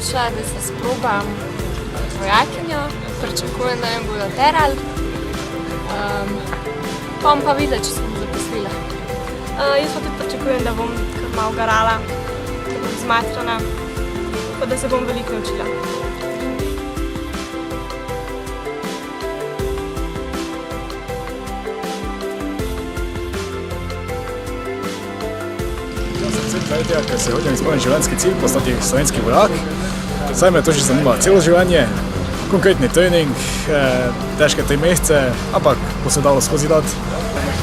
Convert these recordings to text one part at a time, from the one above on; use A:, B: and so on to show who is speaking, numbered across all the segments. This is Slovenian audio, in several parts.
A: odločila, da se sprobam vojakinjo, pričakujem, da jim bodo terali. Bom pa videla, če se bom zaposlila.
B: Jaz pa tudi pričakujem, da bom kar malo garala, da bom zmatrana, pa da se bom veliko naučila.
C: Ker se hočem izpolniti življenjski cilj, postati slovenski vojak. Zdaj me to že zanima celo življenje, konkretni trening, težke 3 mesece, ampak bo se dalo skozi dati.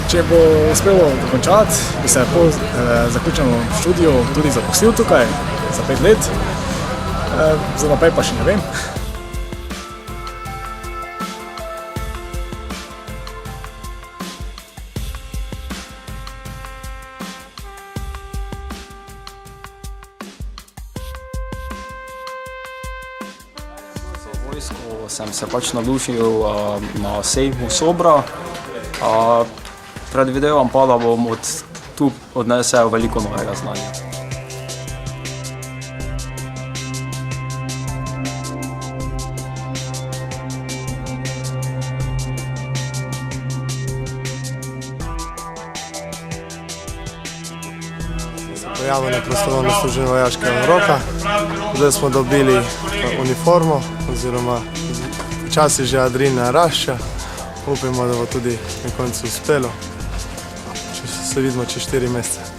C: Če bo uspelo dokončati, bi se po zaključenem študiju tudi zaposlil tukaj za 5 let, za naprej pa še ne vem.
D: Vojsko sem se pač navdušil na sejmu Sobra. Predvidevam pa, da bom tu odnesel veliko novega znanja.
E: Pojavil na prostovoljno služenje vojaškega roka. Zdaj smo dobili uniformo, oziroma včasih že adrenalin narašča. Upamo, da bo tudi na koncu uspelo. Se vidimo čez 4 mesece.